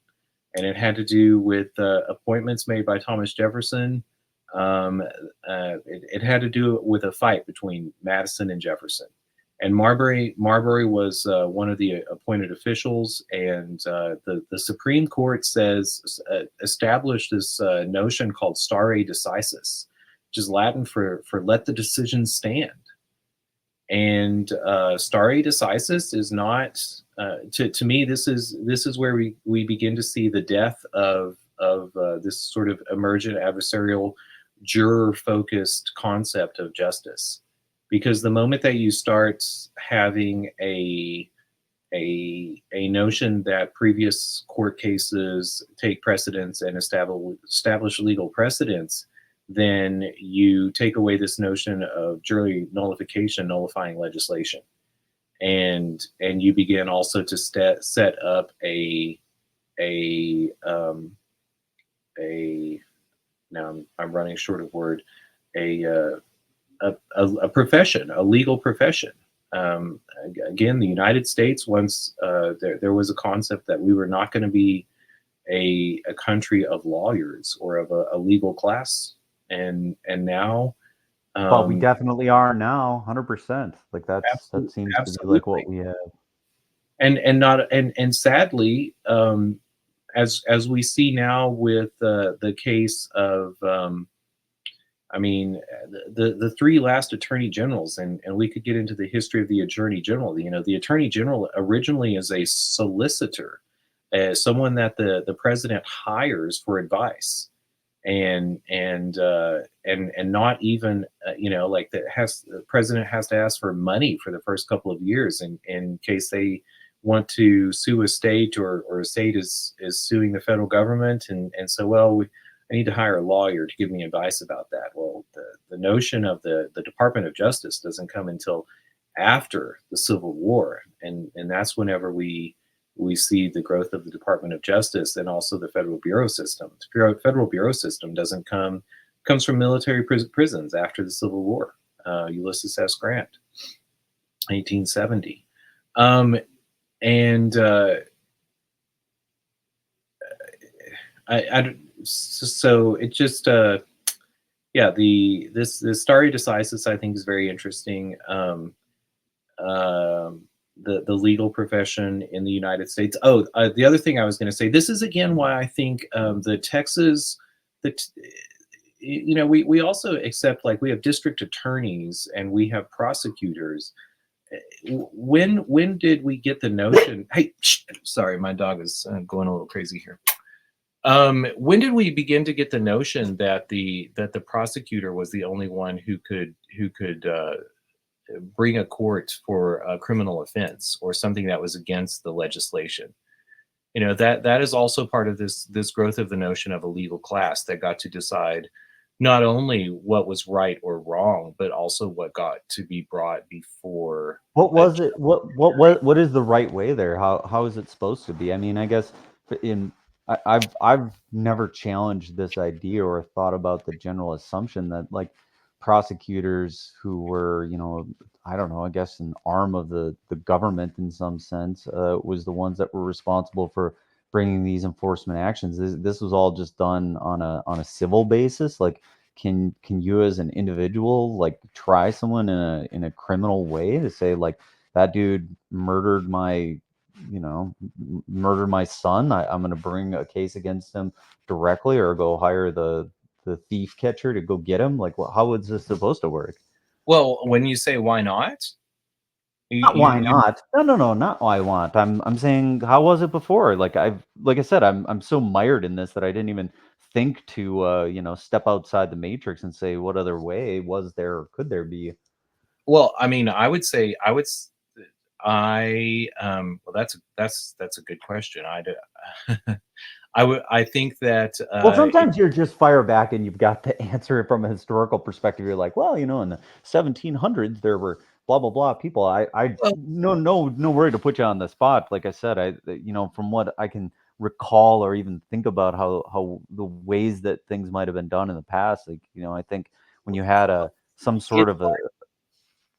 And it had to do with appointments made by Thomas Jefferson. It had to do with a fight between Madison and Jefferson. And Marbury was one of the appointed officials, and the Supreme Court established this notion called stare decisis, which is Latin for let the decision stand. And stare decisis is not, to me, this is where we begin to see the death of this sort of emergent adversarial juror-focused concept of justice. Because the moment that you start having a notion that previous court cases take precedence and establish legal precedents, then you take away this notion of jury nullification, nullifying legislation, and you begin also to set up now I'm running short of word, a profession, a legal profession. Again, the United States, once there was a concept that we were not going to be a country of lawyers or of a legal class, and now. Well, we definitely are now, 100%. Like that seems to be like what we have. And sadly, as we see now with the case of I mean, the three last attorney generals, and we could get into the history of the attorney general. You know, the attorney general originally is a solicitor, someone that the president hires for advice, and not even like the president has to ask for money for the first couple of years in case they want to sue a state, or a state is suing the federal government, and so I need to hire a lawyer to give me advice about that. Well, the notion of the Department of Justice doesn't come until after the Civil War, and that's whenever we see the growth of the Department of Justice and also the Federal Bureau system. The Federal Bureau system comes from military prisons after the Civil War. Ulysses S. Grant, 1870, and so it just this stare decisis, I think, is very interesting. The legal profession in the United States. Oh, the other thing I was going to say, this is again why I think the Texas, we also accept, like, we have district attorneys and we have prosecutors. When did we get the notion? Hey, sorry, my dog is going a little crazy here. When did we begin to get the notion that the prosecutor was the only one who could bring a court for a criminal offense or something that was against the legislation? You know, that is also part of this growth of the notion of a legal class that got to decide not only what was right or wrong, but also what got to be brought before. What was it? What is the right way there? How is it supposed to be? I mean, I guess in I've never challenged this idea or thought about the general assumption that, like, prosecutors who were, I don't know, I guess an arm of the government in some sense, was the ones that were responsible for bringing these enforcement actions. This was all just done on a civil basis. Like, can you as an individual, like, try someone in a criminal way to say, like, that dude murdered my murder my son, I'm going to bring a case against him directly, or go hire the thief catcher to go get him? Like, how is this supposed to work? Well, when you say why not, Not why not? No, not why I want. I'm saying, how was it before? Like, I said, I'm so mired in this that I didn't even think to step outside the matrix and say, what other way was there or could there be? well, I mean, I would say well, that's a good question. I think that Well, sometimes you're just fire back and you've got to answer it from a historical perspective. You're like, well, in the 1700s there were blah blah blah people. I well, no worry to put you on the spot. Like I said, from what I can recall or even think about how the ways that things might have been done in the past. Like, I think when you had some sort it's of a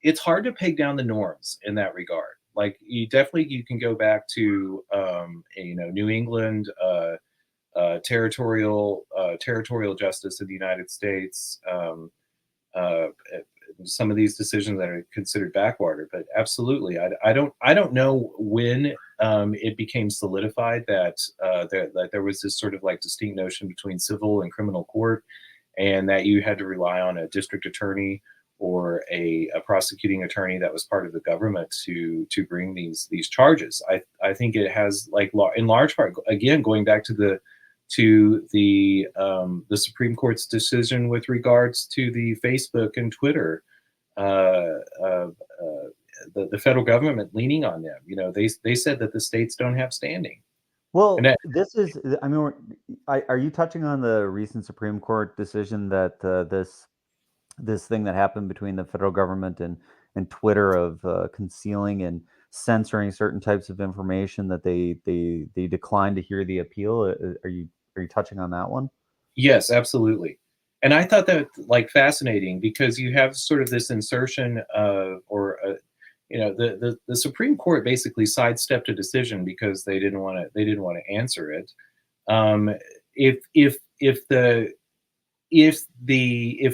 it's hard to peg down the norms in that regard. Like, you can go back to New England, territorial justice in the United States. Uh, some of these decisions that are considered backwater, but absolutely, I don't know when it became solidified that there was this sort of like distinct notion between civil and criminal court, and that you had to rely on a district attorney or a prosecuting attorney that was part of the government to bring these charges. I think it has, like, in large part, again, going back to the Supreme Court's decision with regards to the Facebook and Twitter, uh, uh, uh, the federal government leaning on them. They said that the states don't have standing, and well, that this is, I mean, are you touching on the recent Supreme Court decision that this thing that happened between the federal government and Twitter of concealing and censoring certain types of information, that they declined to hear the appeal? Are you touching on that one? Yes, absolutely. And I thought that, like, fascinating, because you have sort of this insertion of, or the Supreme Court basically sidestepped a decision because they didn't want to answer it. Um, if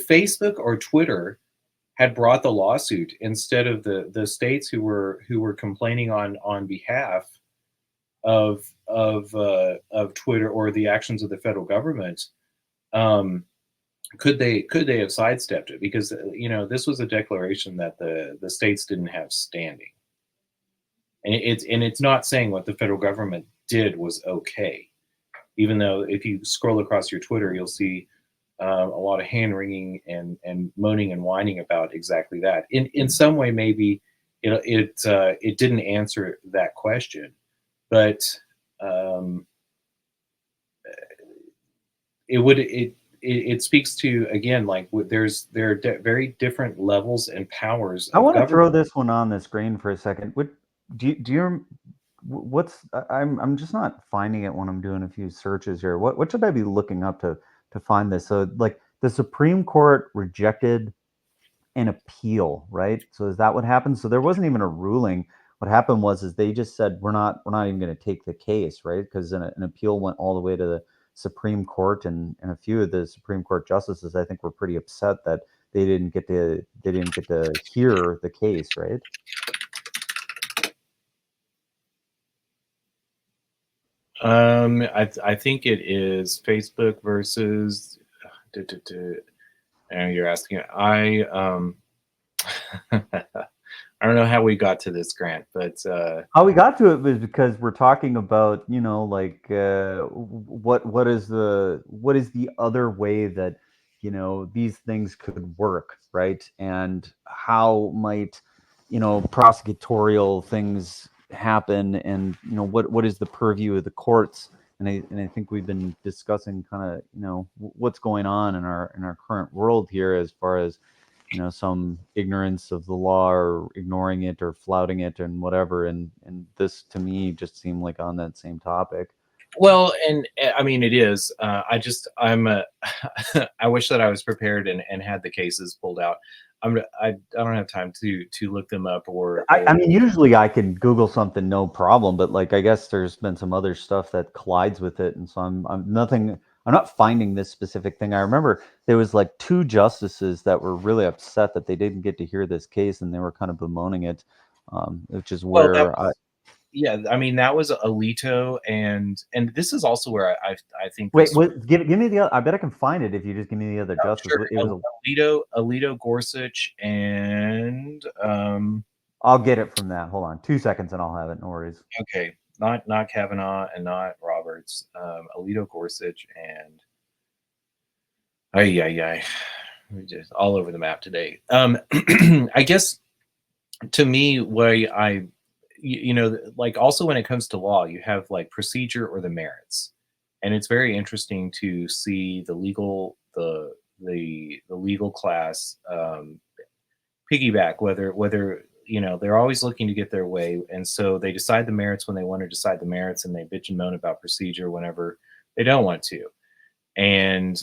Facebook or Twitter had brought the lawsuit instead of the states who were complaining on behalf of Twitter or the actions of the federal government, um, could they have sidestepped it? Because this was a declaration that the states didn't have standing, and it's not saying what the federal government did was okay. Even though if you scroll across your Twitter, you'll see a lot of hand wringing and moaning and whining about exactly that. In some way, maybe it didn't answer that question, but um, it speaks to, again, like there are very different levels and powers I of want to government. throw this one on the screen for a second. What do you what's I'm just not finding it when I'm doing a few searches here. What should I be looking up to find this? So like the Supreme Court rejected an appeal, right? So is that what happened? So there wasn't even a ruling. What happened was is they just said we're not even going to take the case, right? Because an appeal went all the way to the Supreme Court, and a few of the Supreme Court justices, I think, were pretty upset that they didn't get to hear the case, right? I think it is Facebook versus. And you're asking, I don't know how we got to this, Grant, but How we got to it was because we're talking about, like what is the other way that these things could work, right? And how might prosecutorial things happen, and what is the purview of the courts? And I think we've been discussing kind of what's going on in our current world here, as far as some ignorance of the law, or ignoring it, or flouting it, and whatever. And this to me just seemed like on that same topic. well, and I mean it is. I wish that I was prepared and had the cases pulled out. I don't have time to look them up I mean, usually I can Google something, no problem, but like I guess there's been some other stuff that collides with it, and so I'm not finding this specific thing. I remember there was like two justices that were really upset that they didn't get to hear this case, and they were kind of bemoaning it, which is well, that where I. was, yeah. I mean, that was Alito, and this is also where I think Wait, this. give me the other. I bet I can find it if you just give me the other Oh, justice. sure. It was. Alito, Gorsuch, and I'll get it from that. Hold on, 2 seconds, and I'll have it. No worries. okay, not Kavanaugh and not Roberts. Alito, Gorsuch, and ay. We're just all over the map today. I guess to me, like also when it comes to law, you have like procedure or the merits, and it's very interesting to see the legal class piggyback, whether they're always looking to get their way, and so they decide the merits when they want to decide the merits, and they bitch and moan about procedure whenever they don't want to. And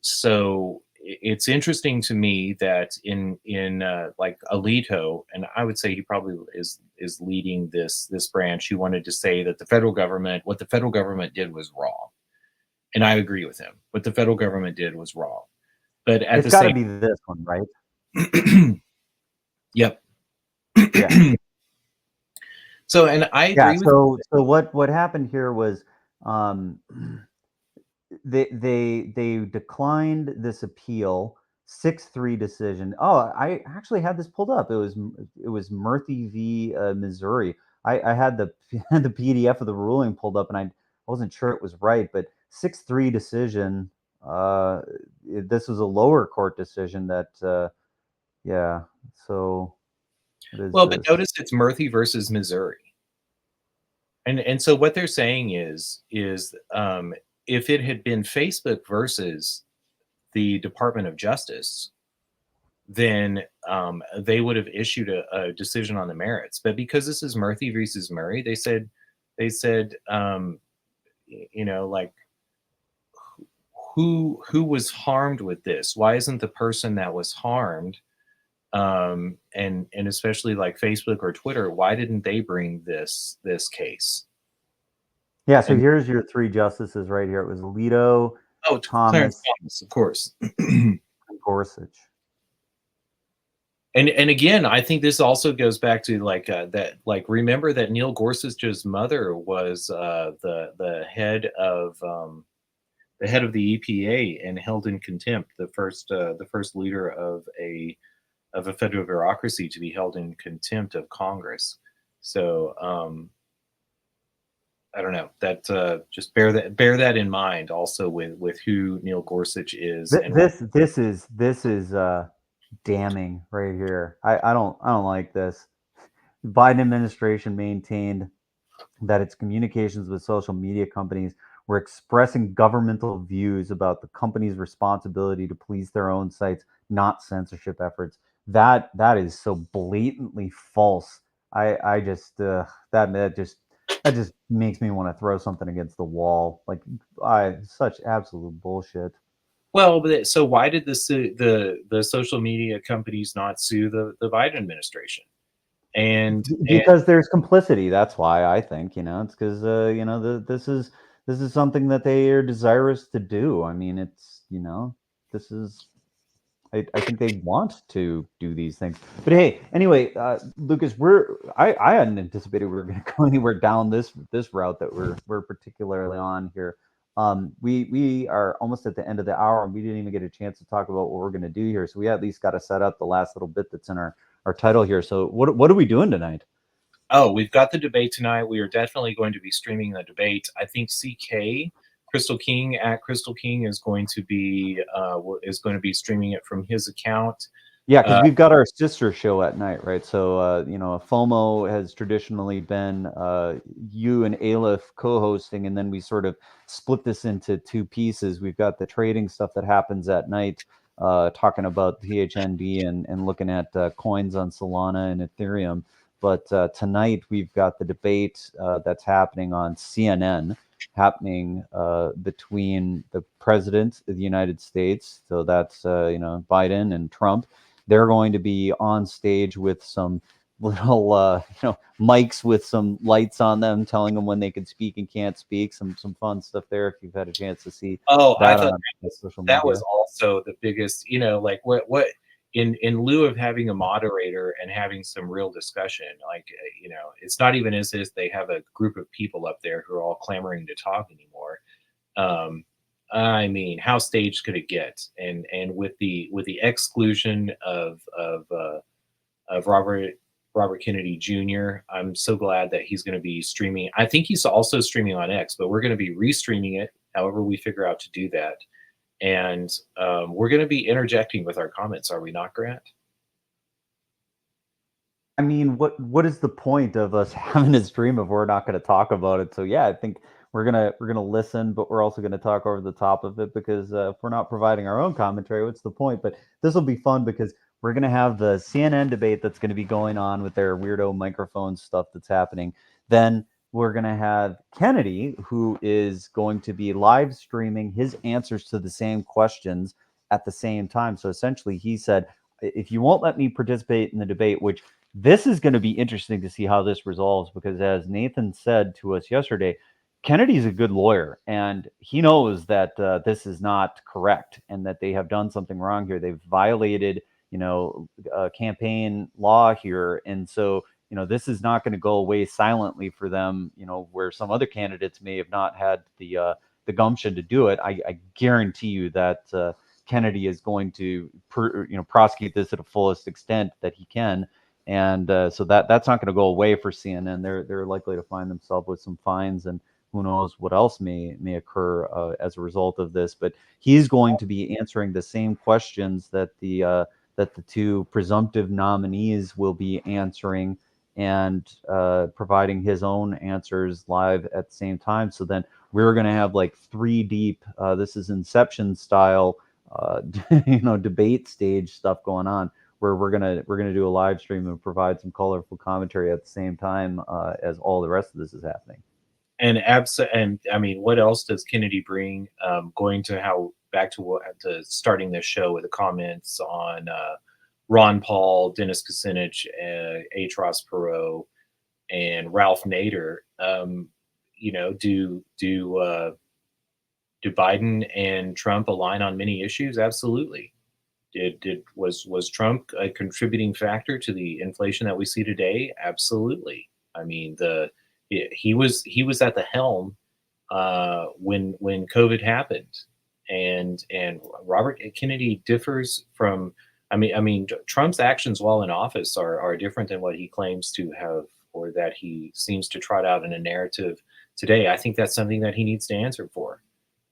so it's interesting to me that in like Alito, and I would say he probably is leading this branch, who wanted to say that what the federal government did was wrong, and I agree with him. What the federal government did was wrong, but at It's the got to same, be this one, right? yep. Yeah. So, and I Yeah. agree with. So what happened here was, um, they declined this appeal, 6-3 decision. Oh, I actually had this pulled up. It was Murphy v. Missouri. I had the had the PDF of the ruling pulled up, and I wasn't sure it was right, but 6-3 decision. This was a lower court decision that. Yeah. So what is Well, but this? notice it's Murphy versus Missouri. And so what they're saying is if it had been Facebook versus the Department of Justice, then they would have issued a decision on the merits. But because this is Murphy versus Murray, they said like who was harmed with this? Why isn't the person that was harmed, and especially like Facebook or Twitter, why didn't they bring this case? Yeah. So And here's your three justices right here. It was Alito, oh, Clarence Thomas, Thomas, of course. and Gorsuch. And again, I think this also goes back to like that. Like, remember that Neil Gorsuch's mother was the head of the head of the EPA and held in contempt, the first leader of a federal bureaucracy to be held in contempt of Congress. So I don't know. That just bear that in mind also with who Neil Gorsuch is and This is damning right here. I don't like this. Biden administration maintained that its communications with social media companies were expressing governmental views about the company's responsibility to police their own sites, not censorship efforts. That is so blatantly false. I just that just makes me want to throw something against the wall. Like such absolute bullshit. well, but so why did the social media companies not sue the Biden administration? And Because there's complicity. That's why I think, it's because this is something that they are desirous to do. I mean, it's this is I think they want to do these things. But hey, anyway, Lucas, I hadn't anticipated we were going to go anywhere down this route that we're particularly on here. We are almost at the end of the hour, and we didn't even get a chance to talk about what we're going to do here. So we at least got to set up the last little bit that's in our title here. So what are we doing tonight? oh, we've got the debate tonight. We are definitely going to be streaming the debate. I think CK Crystal King at Crystal King is going to be streaming it from his account. Yeah, because Uh, we've got our sister show at night, right? So, FOMO has traditionally been you and Aleph co-hosting, and then we sort of split this into two pieces. We've got the trading stuff that happens at night, talking about PHNB and looking at coins on Solana and Ethereum. But tonight we've got the debate that's happening on CNN, happening between the president of the United States, so that's Biden and Trump. They're going to be on stage with some little mics with some lights on them telling them when they can speak and can't speak. Some fun stuff there if you've had a chance to see oh, I that thought on social that was media. also the biggest. Like what in lieu of having a moderator and having some real discussion, like it's not even as if they have a group of people up there who are all clamoring to talk anymore. Um, I mean, how staged could it get? And with the exclusion of Robert Kennedy Jr. I'm so glad that he's going to be streaming. I think he's also streaming on X, but we're going to be restreaming it. However, we figure out to do that, and we're going to be interjecting with our comments. Are we not, Grant? I mean, what is the point of us having a stream if we're not going to talk about it? So yeah, I think we're gonna listen, but we're also going to talk over the top of it because if we're not providing our own commentary, what's the point? But this will be fun because we're going to have the CNN debate that's going to be going on with their weirdo microphone stuff that's happening. Then we're going to have Kennedy, who is going to be live streaming his answers to the same questions at the same time. So essentially, he said, if you won't let me participate in the debate, which this is going to be interesting to see how this resolves because, as Nathan said to us yesterday, Kennedy's a good lawyer and he knows that this is not correct and that they have done something wrong here. They've violated, campaign law here. And so, this is not going to go away silently for them, where some other candidates may have not had the gumption to do it. I guarantee you that Kennedy is going to, prosecute this to the fullest extent that he can. And so that's not going to go away for CNN. They're likely to find themselves with some fines, and who knows what else may occur as a result of this. But he's going to be answering the same questions that the two presumptive nominees will be answering, and providing his own answers live at the same time. So then we're going to have like three deep. This is Inception style, debate stage stuff going on where we're gonna do a live stream and provide some colorful commentary at the same time as all the rest of this is happening. And I mean, what else does Kennedy bring? Going to how back to starting this show with the comments on Ron Paul, Dennis Kucinich, H. Ross Perot, and Ralph Nader. Do Biden and Trump align on many issues? Absolutely. Was Trump a contributing factor to the inflation that we see today? Absolutely. I mean, he was at the helm when COVID happened, and Robert Kennedy differs from. I mean, Trump's actions while in office are different than what he claims to have, or that he seems to trot out in a narrative today. I think that's something that he needs to answer for,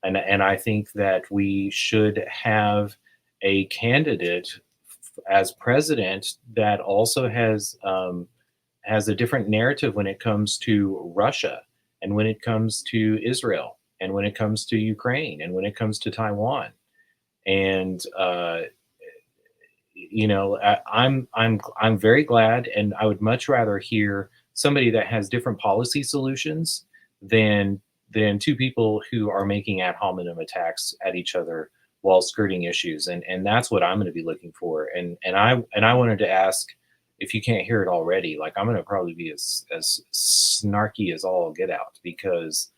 and I think that we should have a candidate as president that also has a different narrative when it comes to Russia, and when it comes to Israel, and when it comes to Ukraine, and when it comes to Taiwan. And I'm very glad, and I would much rather hear somebody that has different policy solutions than two people who are making ad hominem attacks at each other while skirting issues. And that's what I'm going to be looking for. And I wanted to ask, if you can't hear it already, like, I'm going to probably be as snarky as all get out, because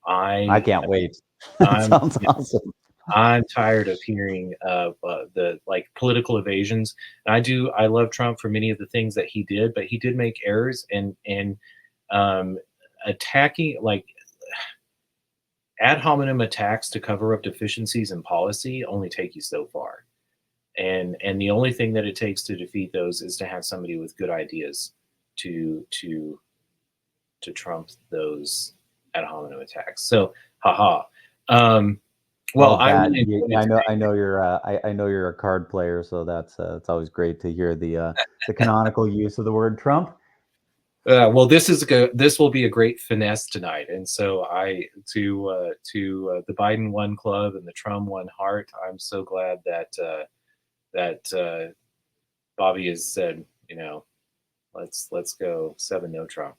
I can't wait. I'm Sounds awesome. I'm tired of hearing of the like political evasions. And I love Trump for many of the things that he did, but he did make errors, and um, attacking, like, ad hominem attacks to cover up deficiencies in policy only take you so far. And the only thing that it takes to defeat those is to have somebody with good ideas to trump those ad hominem attacks. So, haha. Well, I That really enjoyed it I know. today. I know you're. I know you're a card player, so that's it's always great to hear the canonical use of the word Trump. Well, this will be a great finesse tonight, and so to the Biden one club and the Trump one heart. I'm so glad that Bobby has said, let's go 7 no Trump.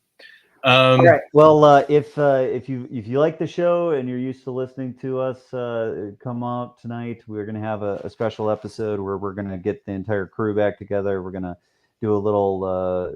All right. Well, if you like the show and you're used to listening to us, come out tonight. We're going to have a special episode where we're going to get the entire crew back together. We're going to do a little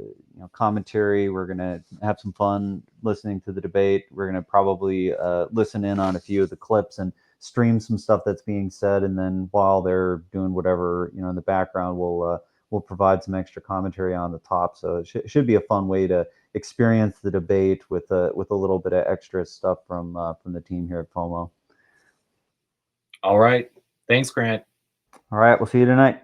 commentary. We're going to have some fun listening to the debate. We're going to probably listen in on a few of the clips and stream some stuff that's being said. And then while they're doing whatever in the background, we'll provide some extra commentary on the top. So it should be a fun way to experience the debate with a little bit of extra stuff from the team here at FOMO. All right. Thanks, Grant. All right, we'll see you tonight.